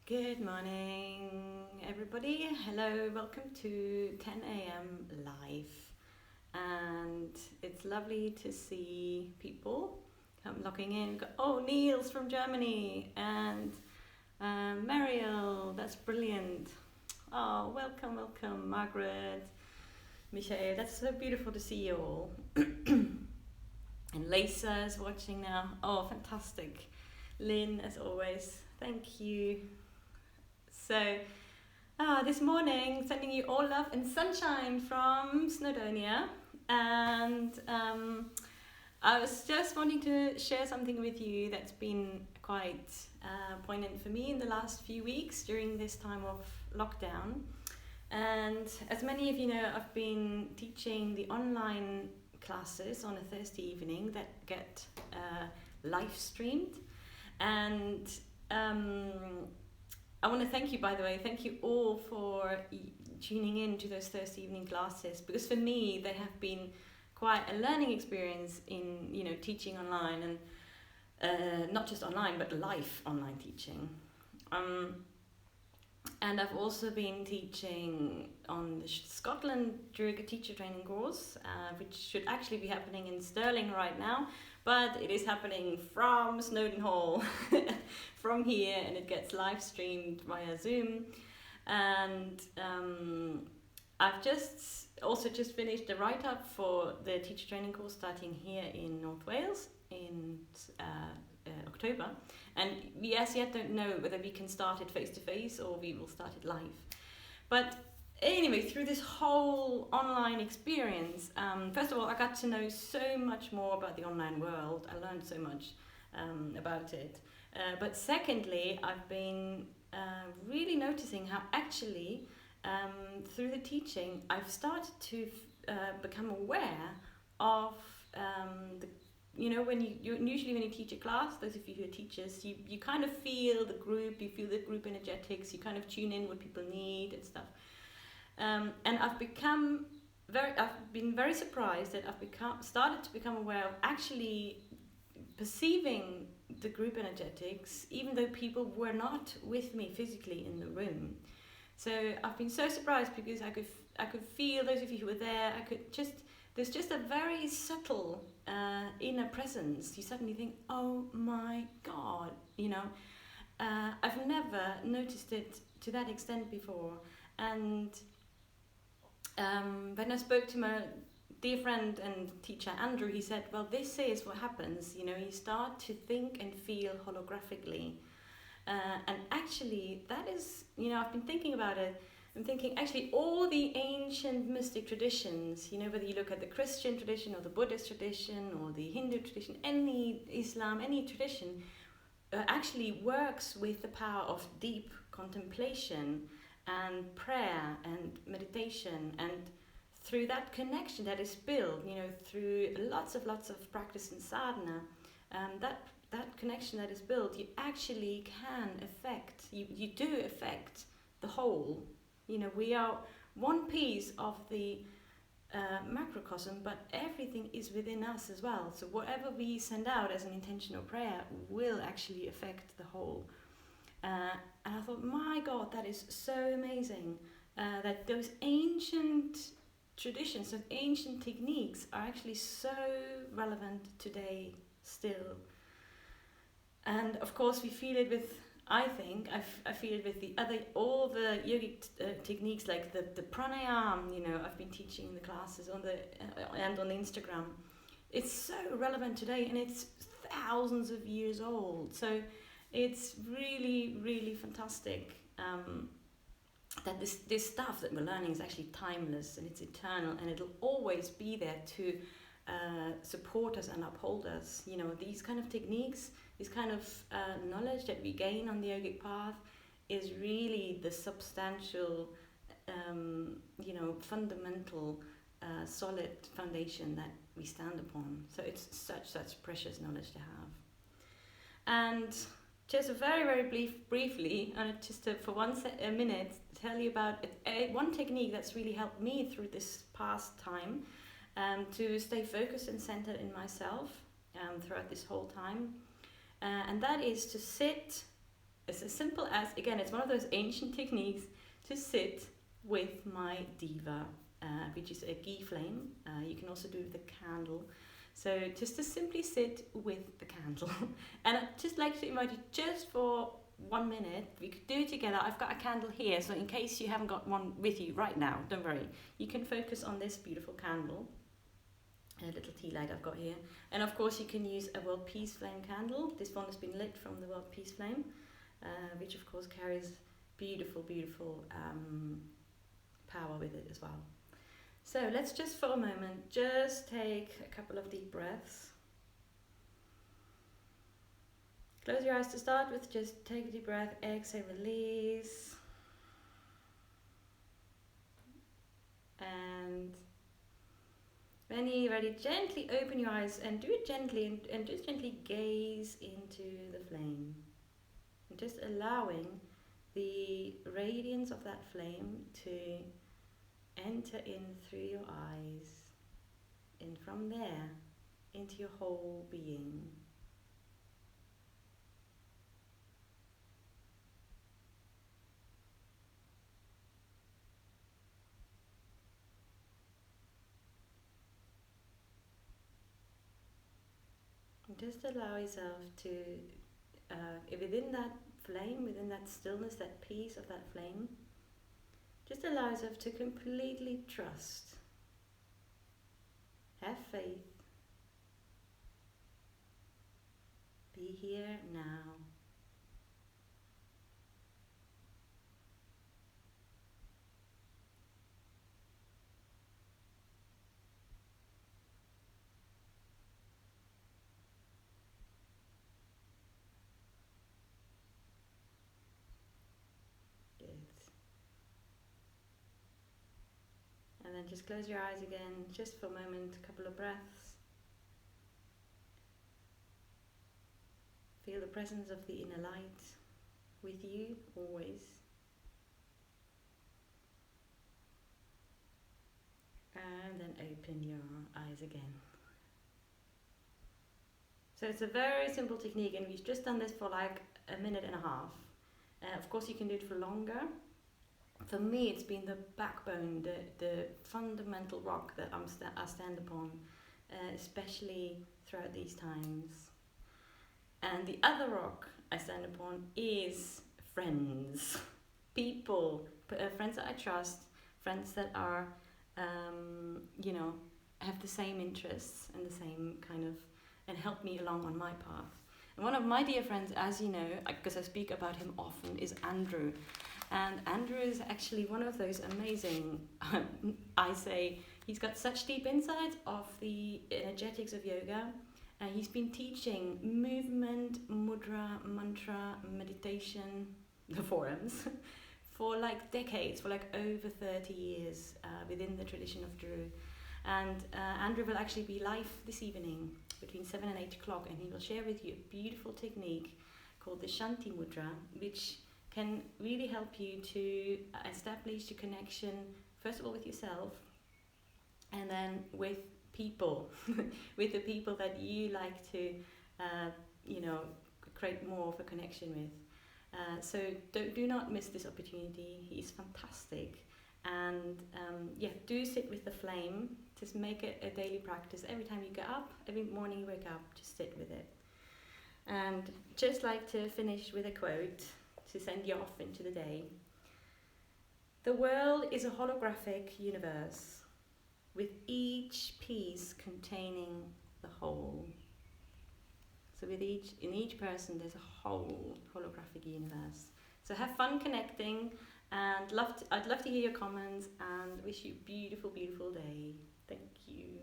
Good morning, everybody. Hello, welcome to 10 a.m. live. And it's lovely to see people come logging in. Oh, Niels from Germany and Mariel, that's brilliant. Oh, welcome, Margaret, Michael. That's so beautiful to see you all. And Lisa is watching now. Oh, fantastic. Lynn, as always, thank you. So, this morning, sending you all love and sunshine from Snowdonia. And I was just wanting to share something with you that's been quite poignant for me in the last few weeks during this time of lockdown. And as many of you know, I've been teaching the online classes on a Thursday evening that get live streamed. And I want to thank you, by the way. Thank you all for tuning in to those Thursday evening classes, because for me they have been quite a learning experience in teaching online, and not just online but live online teaching. And I've also been teaching on the Scotland during a teacher training course, which should actually be happening in Stirling right now, but it is happening from Snowdon Hall, from here, and it gets live streamed via Zoom. And I've just finished the write-up for the teacher training course starting here in North Wales in October, and we as yet don't know whether we can start it face-to-face or we will start it live. But anyway, through this whole online experience, first of all, I got to know so much more about the online world. I learned so much about it. But secondly, I've been really noticing how actually through the teaching, I've started to become aware of when usually when you teach a class, those of you who are teachers, you kind of feel the group, you feel the group energetics, you kind of tune in what people need and stuff. And I've been very surprised that I've started to become aware of actually perceiving the group energetics, even though people were not with me physically in the room. So I've been so surprised because I could feel those of you who were there. There's just a very subtle inner presence. You suddenly think, oh my God, I've never noticed it to that extent before. And when I spoke to my dear friend and teacher Andrew, he said, well, this is what happens, you start to think and feel holographically. And actually, that is, I've been thinking about it. I'm thinking actually all the ancient mystic traditions, whether you look at the Christian tradition or the Buddhist tradition or the Hindu tradition, any Islam, any tradition, actually works with the power of deep contemplation and prayer and meditation, and through that connection that is built, through lots of practice and sadhana, that connection that is built, you actually can affect, you do affect the whole. We are one piece of the macrocosm, but everything is within us as well. So whatever we send out as an intentional prayer will actually affect the whole. And I thought, my God, that is so amazing, that those ancient traditions, those ancient techniques are actually so relevant today still. And of course we feel it with, I feel it with all the yogic techniques like the pranayama, I've been teaching the classes and on Instagram. It's so relevant today, and it's thousands of years old. So it's really, really fantastic that this stuff that we're learning is actually timeless, and it's eternal, and it'll always be there to support us and uphold us. These kind of techniques, this kind of knowledge that we gain on the yogic path is really the substantial, fundamental, solid foundation that we stand upon. So it's such precious knowledge to have. And just very, very briefly, for a minute, tell you about one technique that's really helped me through this past time, to stay focused and centered in myself throughout this whole time. And that is to sit it's as simple as, again, it's one of those ancient techniques to sit with my diva, which is a ghee flame. You can also do it with a candle. So just to simply sit with the candle. And I'd just like to invite you just for 1 minute. We could do it together. I've got a candle here, so in case you haven't got one with you right now, don't worry. You can focus on this beautiful candle. A little tea light I've got here. And of course you can use a World Peace Flame candle. This one has been lit from the World Peace Flame, which of course carries beautiful, beautiful power with it as well. So let's just for a moment, just take a couple of deep breaths. Close your eyes to start with, just take a deep breath, exhale, release. And when you're ready, gently open your eyes and do it gently and just gently gaze into the flame. And just allowing the radiance of that flame to enter in through your eyes and from there into your whole being. And just allow yourself to, within that flame, within that stillness, that peace of that flame, just allow yourself to completely trust. Have faith. Be here now. Good. And then just close your eyes again, just for a moment, a couple of breaths. Feel the presence of the inner light with you always. And then open your eyes again. So it's a very simple technique, and we've just done this for like a minute and a half. Of course you can do it for longer. For me it's been the backbone, the fundamental rock that I stand upon, especially throughout these times. And the other rock I stand upon is friends, people, friends that I trust, friends that are, have the same interests and the same kind of, and help me along on my path. And one of my dear friends, as you know, because I speak about him often, is Andrew. And Andrew is actually one of those amazing, I say, he's got such deep insights of the energetics of yoga. He's been teaching movement, mudra, mantra, meditation, the forums, for like decades, for like over 30 years within the tradition of Drew. And Andrew will actually be live this evening between 7 and 8 o'clock, and he will share with you a beautiful technique called the Shanti Mudra, which can really help you to establish your connection, first of all with yourself, and then with people, with the people that you like to, create more of a connection with. So do not miss this opportunity. He's fantastic. And do sit with the flame. Just make it a daily practice. Every time you get up, every morning you wake up, just sit with it. And just like to finish with a quote to send you off into the day. The world is a holographic universe, with each piece containing the whole. So in each person there's a whole holographic universe. So have fun connecting, and I'd love to hear your comments, and wish you a beautiful, beautiful day. Thank you.